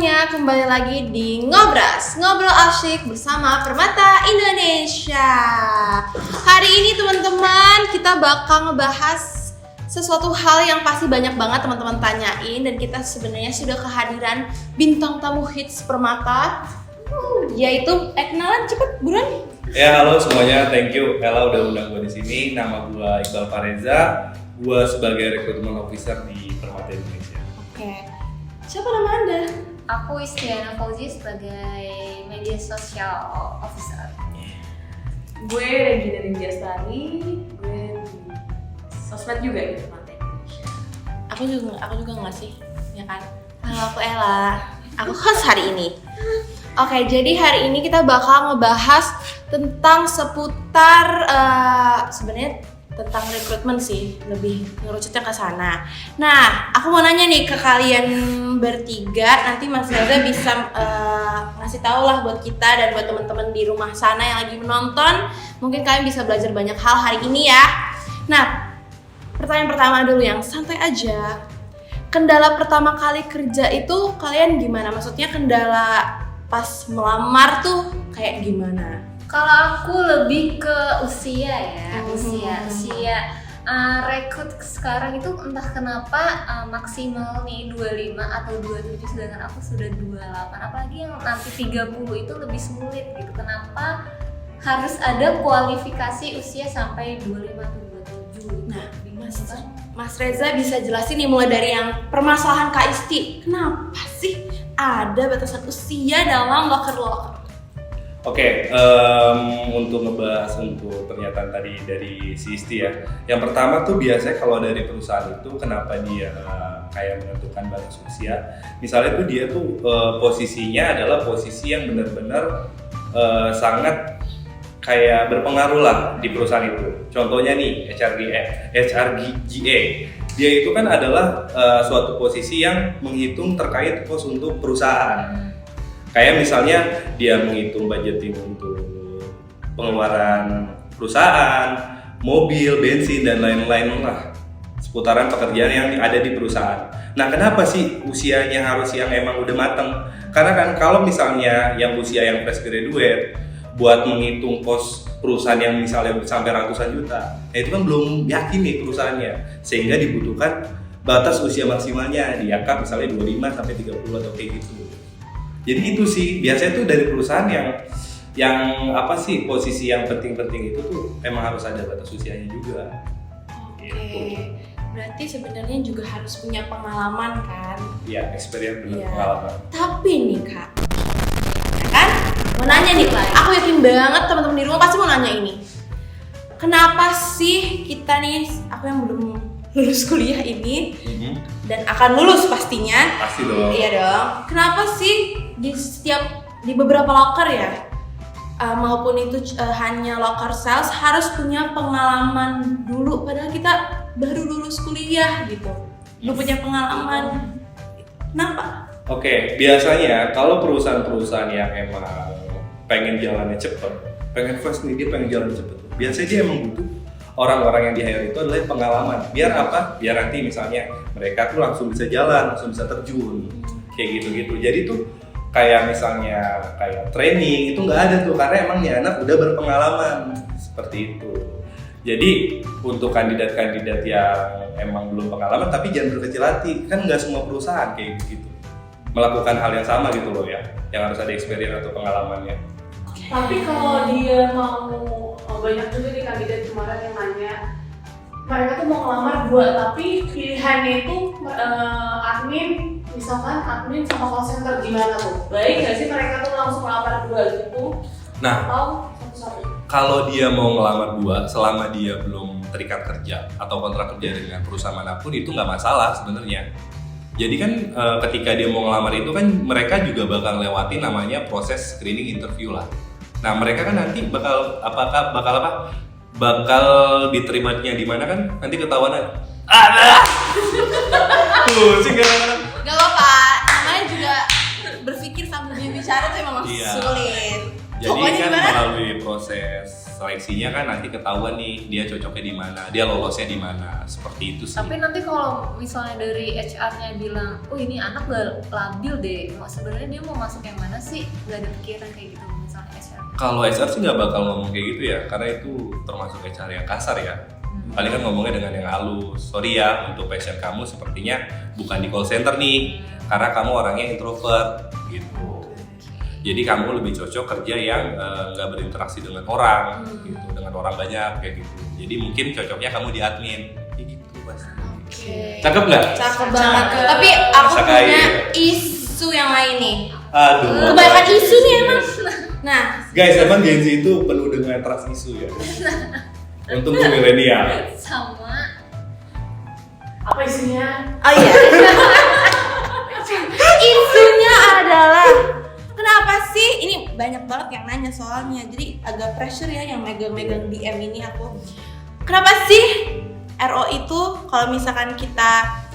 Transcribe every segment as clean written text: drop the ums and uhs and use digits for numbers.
semuanya, kembali lagi di Ngobras, ngobrol asyik bersama Permata Indonesia. Hari ini teman-teman kita bakal ngebahas sesuatu hal yang pasti banyak banget teman-teman tanyain. Dan kita sebenarnya sudah kehadiran bintang tamu hits Permata, yaitu kenalan cepet buruan. Ya halo semuanya, thank you Ella udah undang gue di sini. Nama gue Iqbal Fareza, gue sebagai recruitment officer di Permata Indonesia. Oke, siapa nama Anda? Aku Istiana Fauzi sebagai media sosial officer. Gue Regina Rinjastari, gue di sosmed juga di Permata Indonesia. Aku juga nggak sih, ya kan? Halo, aku Ella. Aku host hari ini. Oke, jadi hari ini kita bakal ngebahas tentang seputar sebenarnya tentang rekrutmen sih, lebih ngerucutnya ke sana. Nah, aku mau nanya nih ke kalian bertiga, nanti Mas Reza bisa ngasih tahu lah buat kita dan buat teman-teman di rumah sana yang lagi menonton, mungkin kalian bisa belajar banyak hal hari ini ya. Nah, pertanyaan pertama dulu yang santai aja. Kendala pertama kali kerja itu kalian gimana? Maksudnya kendala pas melamar tuh kayak gimana? Kalau aku lebih ke usia ya, usia rekrut sekarang itu entah kenapa maksimal nih 25 atau 27, sedangkan aku sudah 28. Apalagi yang nanti 30 itu lebih sulit gitu. Kenapa harus ada kualifikasi usia sampai 25 atau 27? Nah, Mas Reza bisa jelasin nih mulai dari yang permasalahan Kak Isti. Kenapa sih ada batasan usia dalam loker-loker? Oke, untuk ngebahas untuk pernyataan tadi dari si Isti ya. Yang pertama tuh biasanya kalau dari perusahaan itu kenapa dia kayak menentukan batas usia. Misalnya tuh dia tuh posisinya adalah posisi yang benar-benar sangat kayak berpengaruh lah di perusahaan itu. Contohnya nih HRGA. Dia itu kan adalah suatu posisi yang menghitung terkait pos untuk perusahaan. Kayak misalnya dia menghitung budgeting untuk pengeluaran perusahaan, mobil, bensin, dan lain-lain lah seputaran pekerjaan yang ada di perusahaan. Nah, kenapa sih usianya harus yang emang udah mateng? Karena kan kalau misalnya yang usia yang fresh graduate buat menghitung pos perusahaan yang misalnya sampai ratusan juta, itu kan belum yakin nih perusahaannya, sehingga dibutuhkan batas usia maksimalnya di angka misalnya 25 sampai 30 atau kayak gitu. Jadi itu sih biasanya tuh dari perusahaan yang apa sih posisi yang penting-penting itu tuh emang harus ada batas usianya juga. Oke, Gitu. berarti sebenarnya juga harus punya pengalaman kan? Iya, experience bener, Iya. pengalaman. Tapi nih Kak, ya kan? Mau nanya nih, aku yakin banget teman-teman di rumah pasti mau nanya ini. Kenapa sih kita nih, aku yang belum lulus kuliah ini dan akan lulus pastinya? Pasti dong. Iya dong. Kenapa sih di beberapa loker ya, maupun itu hanya loker sales harus punya pengalaman dulu, padahal kita baru lulus kuliah gitu, belum punya pengalaman. Kenapa? Oke, biasanya kalau perusahaan-perusahaan yang emang pengen jalannya cepet, pengen fast nih, dia pengen jalan cepet, biasanya dia emang butuh orang-orang yang di hire itu adalah pengalaman. Biar apa? Biar nanti misalnya mereka tuh langsung bisa jalan, langsung bisa terjun, kayak gitu-gitu. Jadi tuh kayak misalnya kayak training itu nggak ada tuh, karena emang nih anak udah berpengalaman seperti itu. Jadi untuk kandidat-kandidat yang emang belum pengalaman tapi jangan berkecil hati, kan nggak semua perusahaan kayak gitu melakukan hal yang sama gitu loh ya, yang harus ada experience atau pengalamannya. Tapi kalau dia mau, banyak juga nih kandidat kemarin yang nanya, mereka tuh mau ngelamar 2, tapi pilihannya itu admin, misalkan admin sama call center, gimana tuh? Baik nggak sih mereka tuh langsung ngelamar 2 gitu? Nah, Atau satu-satu? kalau dia mau ngelamar 2, selama dia belum terikat kerja atau kontrak kerja dengan perusahaan manapun itu nggak masalah sebenarnya. Jadi kan ketika dia mau ngelamar itu kan mereka juga bakal lewatin namanya proses screening interview lah. Nah mereka kan nanti bakal diterimanya di mana kan nanti ketahuan aja. Pusing kan? Gak apa-apa, namanya juga berpikir sambil bicara tuh emang Iya. sulit. Jadi Pokoknya kan gimana? melalui proses seleksinya kan nanti ketahuan nih dia cocoknya di mana, dia lolosnya di mana, seperti itu sih. Tapi nanti kalau misalnya dari HR-nya bilang, oh ini anak gak labil deh, sebenarnya dia mau masuk yang mana sih? Gak ada pikiran kayak gitu misalnya HR. Kalau HR sih nggak bakal ngomong kayak gitu ya, karena itu termasuk HR yang kasar ya. Paling kan ngomongnya dengan yang halus. Sorry ya, untuk passion kamu sepertinya bukan di call center nih, karena kamu orangnya introvert gitu. Jadi kamu lebih cocok kerja yang nggak berinteraksi dengan orang, gitu, dengan orang banyak kayak gitu. Jadi mungkin cocoknya kamu di admin, kayak gitu pasti. Cakep nggak? Cakep banget. Tapi aku Bisa punya kayak. isu yang lain nih. Aduh. Kebanyakan isu nih emang. Nah, Guys, emang Gen Z itu penuh dengan trust isu ya. Untuk milenial. Sama Apa isinya? oh iya. Isunya adalah kenapa sih? Ini banyak banget yang nanya soalnya. Jadi agak pressure ya yang megang-megang DM ini aku. Kenapa sih RO itu kalau misalkan kita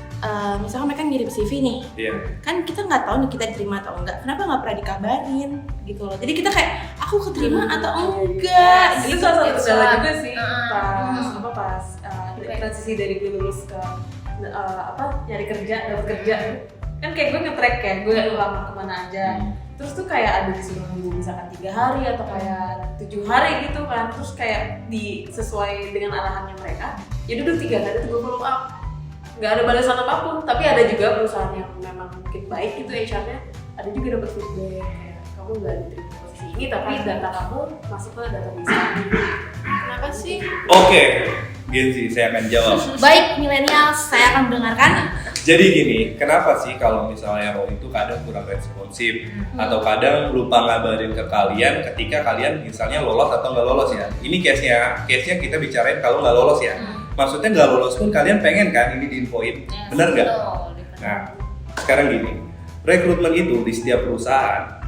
misalkan mereka ngirim CV nih, Iya. kan kita nggak tahu nih kita diterima atau enggak. Kenapa nggak pernah dikabarin gitu loh? Jadi kita kayak aku keterima atau enggak Itu gitu. salah satu It's kendala like- juga sih pas pas Oke. transisi dari gue lulus ke nyari kerja, dapat kerja. Kan kayak gue nge-track ya, gue lamar kemana aja. Terus tuh kayak ada disuruh nunggu misalkan 3 hari atau kayak 7 hari gitu kan. Terus kayak sesuai dengan arahannya mereka. Ya duduk 3 hari tuh gue follow up. Nggak ada balasan apapun, tapi ada juga perusahaan yang memang mungkin baik gitu HR-nya. Ada juga dapat feedback kayak kamu nggak diterima posisi ini, tapi data kamu masuk ke database kami. Kenapa sih? Oke, Gen Z, saya akan jawab. Baik milenial, saya akan mendengarkan. Jadi gini, kenapa sih kalau misalnya RO itu kadang kurang responsif atau kadang lupa ngabarin ke kalian ketika kalian misalnya lolos atau nggak lolos ya? Ini case-nya kita bicarain kalau nggak lolos ya. Maksudnya nggak lolos pun kalian pengen kan ini diinfoin, bener nggak? Nah, sekarang gini, rekrutmen itu di setiap perusahaan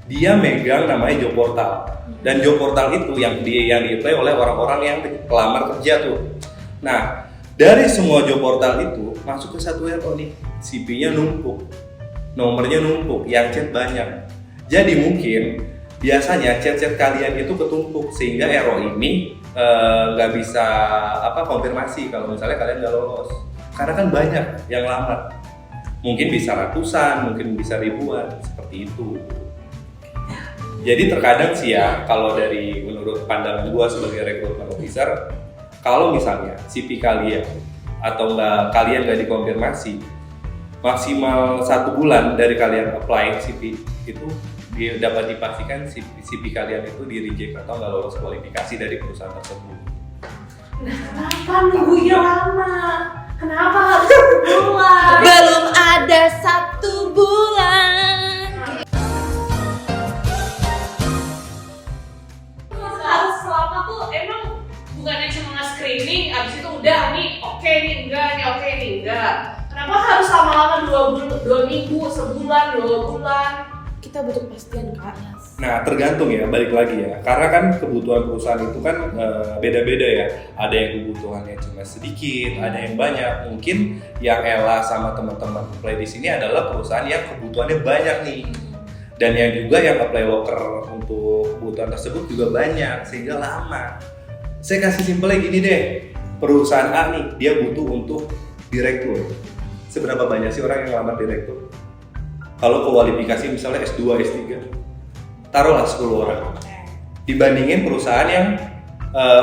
dia megang namanya job portal, dan job portal itu yang di-apply oleh orang-orang yang pelamar kerja tuh. Nah, dari semua job portal itu masuk ke satu RO nih, CV-nya numpuk, nomornya numpuk, yang chat banyak. Jadi mungkin biasanya chat-chat kalian itu ketumpuk sehingga RO ini nggak bisa konfirmasi kalau misalnya kalian nggak lolos, karena kan banyak yang lamar. Mungkin bisa ratusan, mungkin bisa ribuan, seperti itu. Jadi terkadang sih ya, kalau dari menurut pandangan gua sebagai recruitment officer, kalau misalnya CV kalian atau kalian nggak dikonfirmasi, maksimal 1 bulan dari kalian apply CV itu dapat dipastikan CV kalian itu di reject atau nggak lolos kualifikasi dari perusahaan tersebut. Kenapa nunggunya lama? Kenapa harus bulan? Belum ada 1 bulan. Harus selama tuh emang bukannya cuma nge-screening, abis itu udah nih oke nih enggak, nih oke nih enggak. Kenapa harus lama-lama 2 minggu, sebulan, 2 bulan? Kita butuh kepastian kak. Nah, tergantung ya, balik lagi ya. Karena kan kebutuhan perusahaan itu kan beda-beda ya. Ada yang kebutuhannya cuma sedikit, ada yang banyak. Mungkin yang Ella sama teman-teman apply di sini adalah perusahaan yang kebutuhannya banyak nih. Dan yang juga yang apply loker untuk kebutuhan tersebut juga banyak, sehingga lama. Saya kasih simpelnya gini deh, perusahaan A nih, dia butuh untuk direktur. Seberapa banyak sih orang yang lamar direktur? Kalau kualifikasi misalnya S2, S3, taruhlah 10 orang. Dibandingin perusahaan yang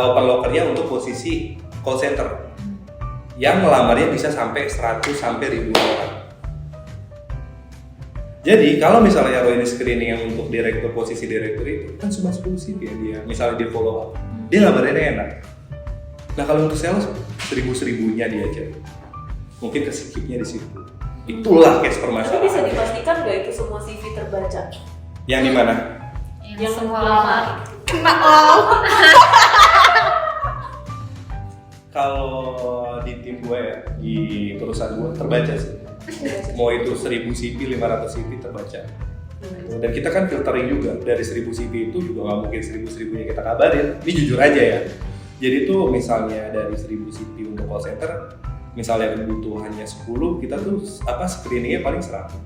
open lokernya untuk posisi call center, yang melamarnya bisa sampai 100 sampai 1000 orang. Jadi kalau misalnya RO ini screening yang untuk direktur, posisi direktur itu kan cuma 10 CV ya dia, misalnya dia follow up, dia ngabarinnya enak. Nah kalau untuk sales 1000-1000-nya dia aja, mungkin kesikipnya di situ. Itulah case Tapi bisa permasalahan. dipastikan nggak itu semua CV terbaca? Yang di mana? Yang semua lamar. Kena oh. Kalau di tim gue ya, di perusahaan gue terbaca sih. Mau itu 1000 CV, 500 CV terbaca. Dan kita kan filtering juga, dari 1000 CV itu juga nggak mungkin 1000-1000-nya kita kabarin. Ini jujur aja ya. Jadi tuh misalnya dari 1000 CV untuk call center, misalnya kebutuhannya 10, kita tuh screeningnya paling 100.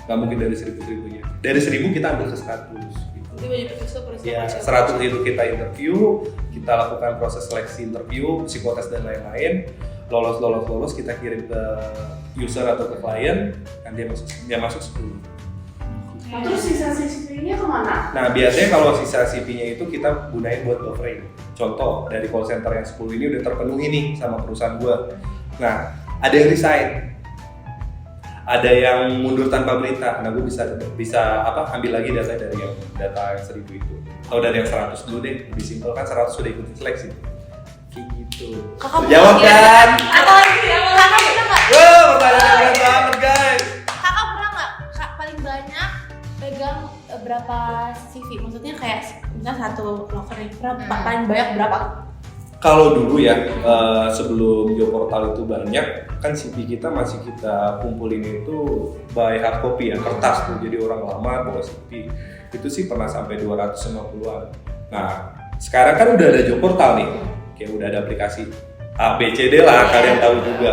Nggak mungkin dari 1000-1000-nya. Dari 1000 kita ambil ke 100 gitu. Nanti wajib persiapan. Ya, 100 itu kita interview, kita lakukan proses seleksi interview, psikotes dan lain-lain. Lolos kita kirim ke user atau ke klien, dan dia masuk 10. Nah, terus sisa CV-nya kemana? Nah, biasanya kalau sisa CV-nya itu kita gunain buat buffering. Contoh, dari call center yang 10 ini udah terpenuhi nih sama perusahaan gua. Nah, ada yang resign, ada yang mundur tanpa berita. Nah, gue bisa ambil lagi data dari yang 1000 itu. Atau dari yang 100 dulu deh, lebih simpel kan 100 sudah ikut seleksi. Kayak gitu. Kakak Jawab kan? Kakak pernah nggak? Wah, pertanyaan berat banget guys. Kakak pernah nggak paling banyak pegang berapa CV? Maksudnya kayak misalnya satu loker nih, paling banyak berapa? Kalau dulu ya, sebelum job portal itu banyak, kan CV kita masih kita kumpulin itu by hard copy ya, kertas tuh. Jadi orang lama bawa CV, itu sih pernah sampai 250-an. Nah, sekarang kan udah ada job portal nih, kayak udah ada aplikasi A, B, C, D lah, kalian tahu juga.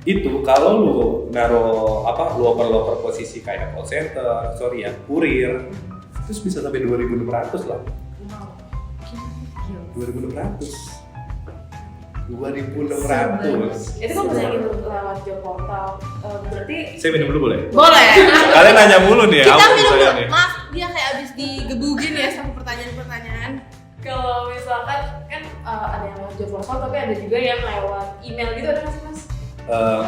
Itu kalau lu naruh lu oper posisi kayak call center, kurir, terus bisa sampai 2.600 lah. 2.600. Itu kan bisa gitu lewat job portal. Berarti Saya minum dulu boleh? Boleh. Kalian nanya mulu nih ya, Kita ampun minum saya dulu. nih. Maaf, dia kayak abis digebugin ya sama pertanyaan-pertanyaan. kalau misalkan kan ada yang lewat job portal, tapi ada juga yang lewat email gitu, ada nggak sih mas?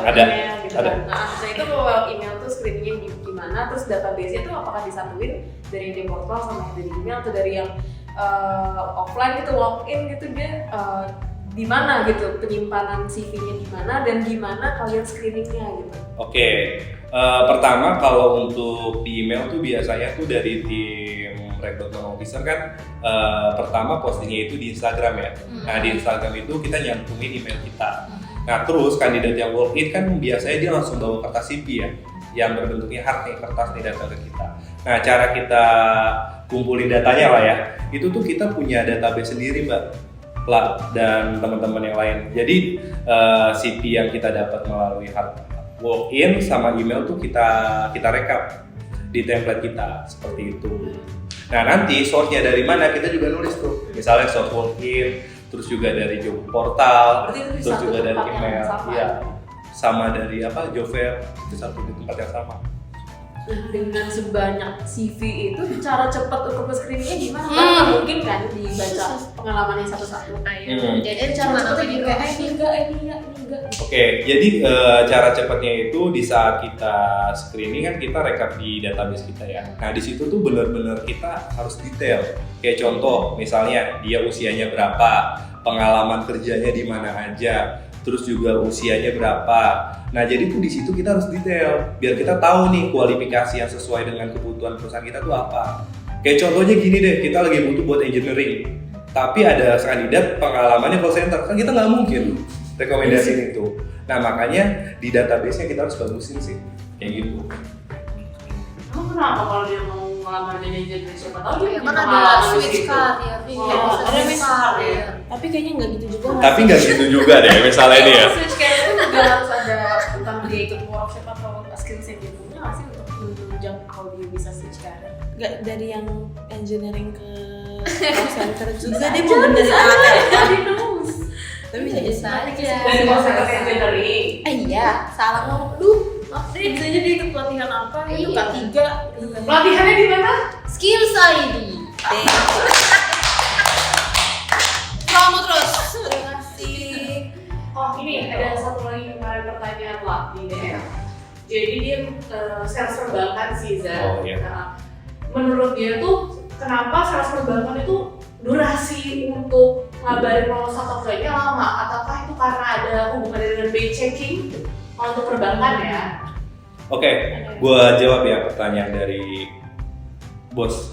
Ada. Email gitu Ada. kan. Nah itu kalau lewat email tuh screeningnya gimana? Terus database-nya tuh apakah disatuin dari job portal sama yang dari email atau dari yang offline gitu, login gitu dia di mana gitu penyimpanan CV-nya di mana dan gimana kalian screeningnya gitu? Oke, pertama kalau untuk di email tuh biasanya tuh dari tim recruitment officer kan pertama postingnya itu di Instagram ya. Nah di Instagram itu kita nyantumin email kita. Nah terus kandidat yang walk in kan biasanya dia langsung bawa kertas CV ya, yang berbentuknya hard nih, kertas nih data ke kita. Nah cara kita kumpulin datanya lah ya, itu tuh kita punya database sendiri mbak dan teman-teman yang lain. Jadi CV yang kita dapat melalui hard walk-in sama email tuh kita rekap di template kita seperti itu. Nah nanti source-nya dari mana kita juga nulis tuh. Misalnya source walk-in, terus juga dari job portal, Berarti itu di terus satu juga dari tempat yang email, sama, iya. Sama dari job fair itu satu di tempat yang sama. Nah, dengan sebanyak CV itu cara cepat untuk screeningnya gimana? Kan mungkin kan dibaca pengalamannya satu-satu. Jadi Cara cara cepatnya juga ini enggak. Oke, jadi cara cepatnya itu di saat kita screening kan kita rekap di database kita ya. Nah di situ tuh benar-benar kita harus detail. Kayak contoh, misalnya dia usianya berapa, pengalaman kerjanya di mana aja, terus juga usianya berapa. Nah jadi tuh di situ kita harus detail, biar kita tahu nih kualifikasi yang sesuai dengan kebutuhan perusahaan kita tuh apa. Kayak contohnya gini deh, kita lagi butuh buat engineering, tapi ada kandidat pengalamannya call center, kan kita nggak mungkin rekomendasiin itu. Nah makanya di database-nya kita harus bagusin sih, kayak gitu. Emang kenapa kalau dia mau ngelamar jadi siapa tahu dia kan punya ada pengalaman di switch situ. career, Oh, ada switch switch career. Tapi kayaknya nggak gitu juga. Tapi nggak gitu juga deh, misalnya ini ya. Switch career itu juga harus ada tentang dia ikut workshop atau skill set dia punya nggak sih untuk menunjang kalau dia bisa switch career? Nggak dari yang engineering ke call center juga dia mau benerin alat Tadi nus. tapi bisa aja. Dari call center engineering. Iya, salah ngomong. Duh, Maaf deh, bisa jadi ikut pelatihan apa gitu Iya. K3. Pelatihannya di mana? Skills ID. kamu terus. Terima kasih. Oh ini ada satu lagi kemarin pertanyaan pelatih deh. Jadi dia sales perbankan sih Zah. Oh, iya. Nah, menurut dia tuh kenapa sales perbankan itu durasi untuk ngabarin lolos atau enggaknya lama? Ataukah itu karena ada hubungannya dengan pay checking? Kalau untuk perbankan ya. Oke, gua jawab ya pertanyaan dari bos.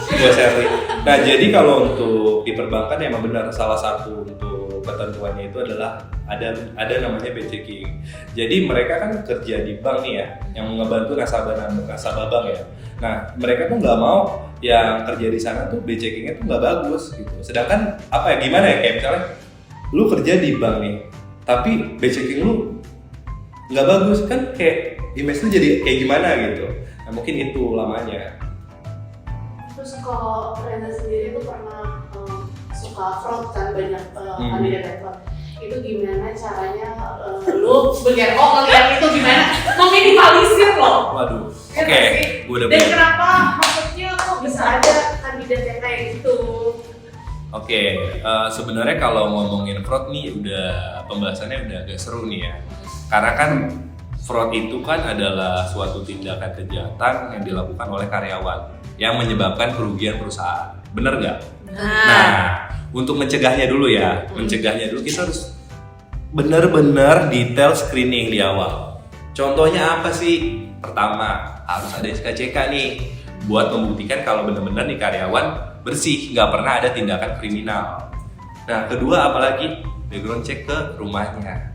Bos Herli. Nah jadi kalau untuk di perbankan emang benar salah satu untuk ketentuannya itu adalah ada namanya pay checking. Jadi mereka kan kerja di bank nih ya, yang ngebantu nasabah bank ya. Nah mereka tuh nggak mau yang kerja di sana tuh pay checkingnya tuh nggak bagus gitu. Sedangkan apa ya gimana ya kayak misalnya lu kerja di bank nih, tapi pay checking lu nggak bagus kan kayak image lu jadi kayak gimana gitu. Nah mungkin itu lamanya. Terus kalau Reza sendiri tuh pernah suka fraud kan, banyak kandidat fraud. Itu gimana caranya lu ngeliat itu gimana meminimalisir loh? Waduh. Ya Oke, nggak sih? gue udah Dan punya. kenapa maksudnya kok bisa ada kandidat yang kayak gitu? Oke, sebenarnya kalau ngomongin fraud nih pembahasannya udah agak seru nih ya. Karena kan fraud itu kan adalah suatu tindakan kejahatan yang dilakukan oleh karyawan yang menyebabkan kerugian perusahaan. Bener nggak? Nah, untuk mencegahnya dulu ya, kita harus benar-benar detail screening di awal. Contohnya apa sih? Pertama, harus ada SKCK nih buat membuktikan kalau benar-benar nih karyawan bersih, nggak pernah ada tindakan kriminal. Nah, kedua apalagi background check ke rumahnya.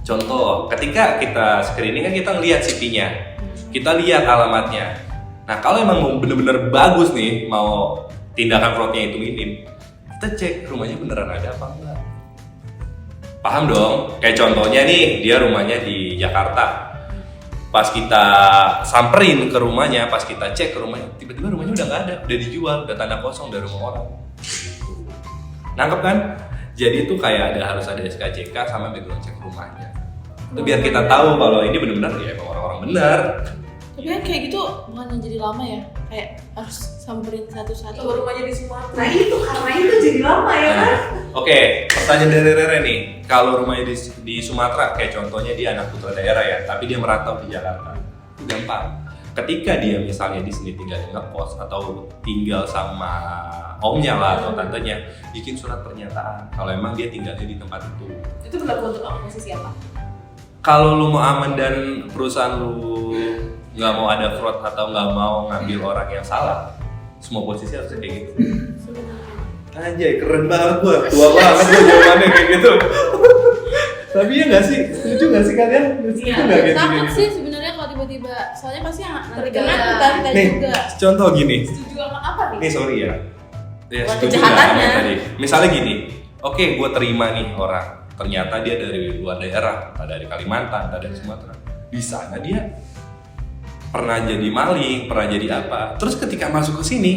Contoh, ketika kita screening kan kita ngelihat CV-nya, kita lihat alamatnya. Nah, kalau emang mau benar-benar bagus nih, mau tindakan fraudnya itu minim, kita cek rumahnya beneran ada apa enggak. Paham dong? Kayak contohnya nih, dia rumahnya di Jakarta. Pas kita samperin ke rumahnya, pas kita cek ke rumahnya, tiba-tiba rumahnya udah nggak ada, udah dijual, udah tanda kosong dari rumah orang. Gitu. Nangkep kan? Jadi itu kayak harus ada SKCK sama background check rumahnya. Itu biar kita tahu kalau ini benar-benar ya emang orang-orang benar. Tapi kan kayak gitu bukan jadi lama ya, kayak harus samperin satu-satu. Kalau rumahnya di Sumatera, nah itu karena itu jadi lama ya kan? Oke, pertanyaan dari Rere nih. Kalau rumahnya di Sumatera, kayak contohnya dia anak putra daerah ya, tapi dia merantau di Jakarta. Itu gampang. Ketika dia misalnya di sini tinggal di ngekos atau tinggal sama omnya lah atau tantenya, bikin surat pernyataan kalau emang dia tinggalnya di tempat itu. Itu berlaku untuk posisi apa? Kalau lu mau aman dan perusahaan lu nggak mau ada fraud atau nggak mau ngambil orang yang salah, semua posisi harus kayak gitu. Anjay, keren banget gua, tua banget gua jawabannya kayak gitu. Tapi ya nggak sih, setuju nggak sih kalian? Setuju nggak kayak Takut gini? sih sebenarnya kalau tiba-tiba, soalnya pasti yang nanti Betul. kena kita Nih, juga. contoh gini. Setuju sama apa nih? Nih sorry ya. Ya Buat setuju kejahatannya. nggak sama tadi. Misalnya gini, oke gue terima nih orang, ternyata dia dari luar daerah, entah dari Kalimantan, entah dari Sumatera. Di sana dia pernah jadi maling, pernah jadi apa. Terus ketika masuk ke sini,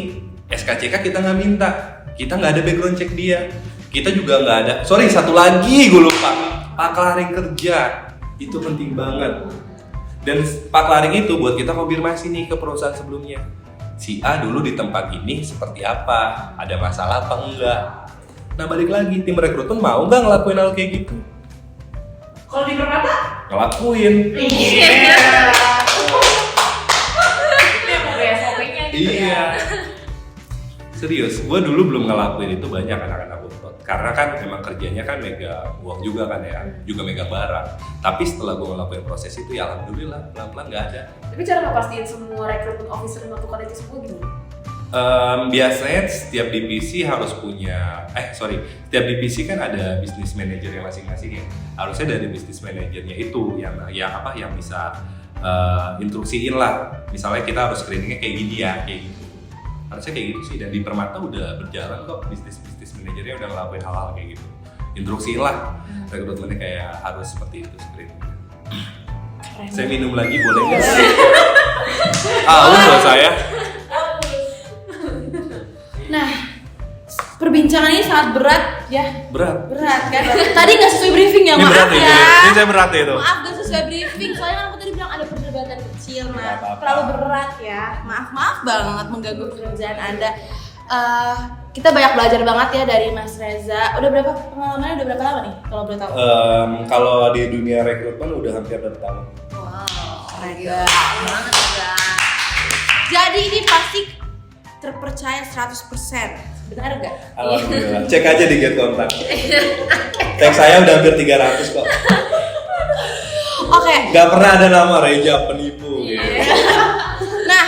SKCK kita nggak minta, kita nggak ada background check dia, kita juga nggak ada. Sorry, satu lagi gue lupa, paklaring kerja itu penting banget. Dan paklaring itu buat kita konfirmasi nih ke perusahaan sebelumnya. Si A dulu di tempat ini seperti apa, ada masalah apa enggak. Nah balik lagi, tim rekrutmen mau nggak ngelakuin hal kayak gitu? Kalau di Permata? Ngelakuin. Iya. Itu yang mau kayak SOP-nya gitu Iya. ya. Serius, gue dulu belum ngelakuin itu banyak anak-anak Unpad. Karena kan emang kerjanya kan megang uang juga kan ya, juga megang barang. Tapi setelah gue ngelakuin proses itu ya alhamdulillah pelan-pelan nggak ada. Tapi cara ngepastikan semua rekrutmen officer melakukan itu semua gimana? Biasanya setiap divisi harus punya, setiap divisi kan ada business manajernya masing-masing ya. Harusnya dari business manajernya itu yang bisa instruksiin lah. Misalnya kita harus screeningnya kayak gini ya, kayak gitu. Harusnya kayak gitu sih. Dan di Permata udah berjalan kok, business manajernya udah ngelakuin hal-hal kayak gitu. Instruksiin lah, rekrutmennya kayak harus seperti itu screeningnya. Saya minum lagi boleh nggak? Loh saya. Nah, perbincangan ini sangat berat ya. Berat. Berat kan? Tadi nggak sesuai briefing ya, Ini maaf berat ya. Ini saya berat ya itu. Maaf gak sesuai briefing, soalnya kan aku tadi bilang ada perdebatan kecil, Nggak nah apa-apa. terlalu berat ya. Maaf banget mengganggu pekerjaan Anda. Kita banyak belajar banget ya dari Mas Reza. Udah berapa pengalamannya? Udah berapa lama nih kalau boleh tahu? Kalau di dunia rekrutmen udah hampir 2 tahun. Wow, Keren banget ya. Jadi ini pasti terpercaya 100%. Benar nggak? Alhamdulillah. Cek aja di Get Kontak. Tag saya udah hampir 300 kok. Oke. Gak pernah ada nama Reja penipu. Gitu. Nah,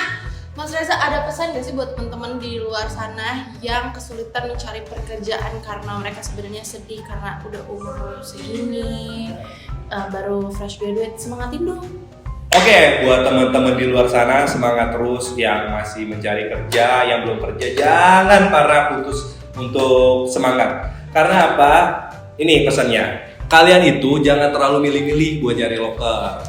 Mas Reza ada pesan nggak sih buat teman-teman di luar sana yang kesulitan mencari pekerjaan karena mereka sebenarnya sedih karena udah umur segini, baru fresh graduate, semangatin dong. Oke, buat teman-teman di luar sana semangat terus, yang masih mencari kerja, yang belum kerja jangan pernah putus untuk semangat. Karena apa? Ini pesannya. Kalian itu jangan terlalu milih-milih buat nyari loker.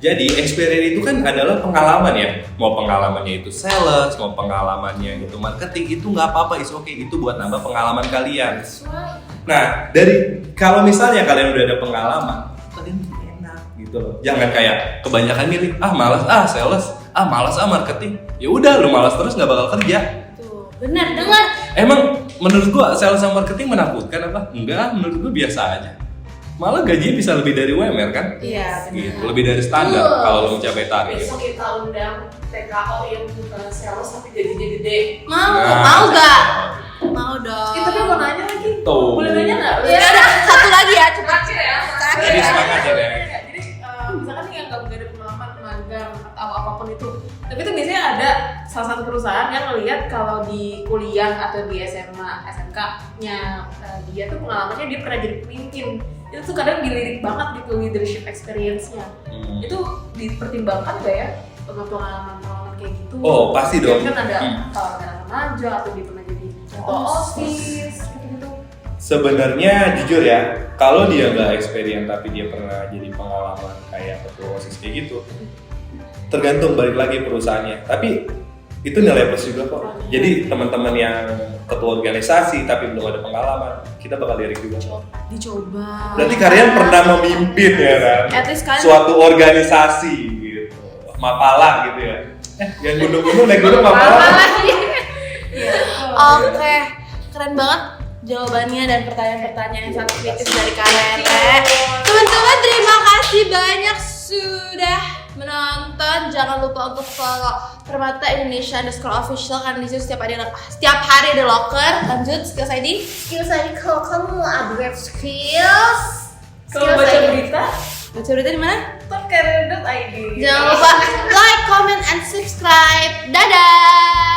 Jadi experience itu kan adalah pengalaman ya. Mau pengalamannya itu sales, mau pengalamannya itu marketing, itu nggak apa-apa, is okay. Itu buat nambah pengalaman kalian. Nah, dari kalau misalnya kalian udah ada pengalaman, kalian jadi enak gitu loh. Jangan kayak kebanyakan milih, malas sales, malas marketing. Ya udah, lu malas terus nggak bakal kerja. Tuh, benar dengar. Emang menurut gua sales sama marketing menakutkan apa? Enggak, menurut gua biasa aja. Malah gaji bisa lebih dari UMR kan? Iya, benar. Gitu, lebih dari standar kalau lo mencapai target. Besok kita undang TKO yang bukan sales tapi gajinya gede. Mau Nah, gak? Mau dong. Tapi mau nanya lagi. Tuh. Boleh nanya nggak? Ya udah, satu lagi ya, cepat. Terakhir ya. Terakhir Jadi ya. semangat ya, Dek. Jadi misalkan nih yang nggak ada pengalaman magang atau apapun itu, tapi itu biasanya ada salah satu perusahaan yang ngelihat kalau di kuliah atau di SMA, SMK-nya dia tuh pengalamannya dia pernah jadi pemimpin. Itu tuh kadang dilirik banget gitu leadership experience-nya. Itu dipertimbangkan nggak ya pengalaman kayak gitu? Oh, pasti dong. Kan ada kalau remaja atau dia pernah jadi ketua OSIS gitu. Sebenarnya jujur ya, kalau dia nggak experience tapi dia pernah jadi pengalaman kayak ketua OSIS kayak gitu, tergantung balik lagi perusahaannya. Tapi itu nilai plus juga kok. Jadi teman-teman yang ketua organisasi tapi belum ada pengalaman, kita bakal lirik juga. Dicoba. Berarti kalian pernah memimpin ya kan? At least kalian Suatu organisasi gitu, Mapala gitu ya. Yang gunung-gunung naik gunung Mapala. Oke, keren banget jawabannya dan pertanyaan-pertanyaan yang sangat kritis dari kalian. Teman-teman, terima kasih banyak sudah menonton. Jangan lupa untuk follow Permata Indonesia _official karena di situ setiap hari ada loker. Lanjut, skills ID. Skills tadi kalau kamu mau upgrade skills. Kalau baca berita, Baca berita di mana? topcareer.id. Jangan lupa like, comment, and subscribe. Dadah.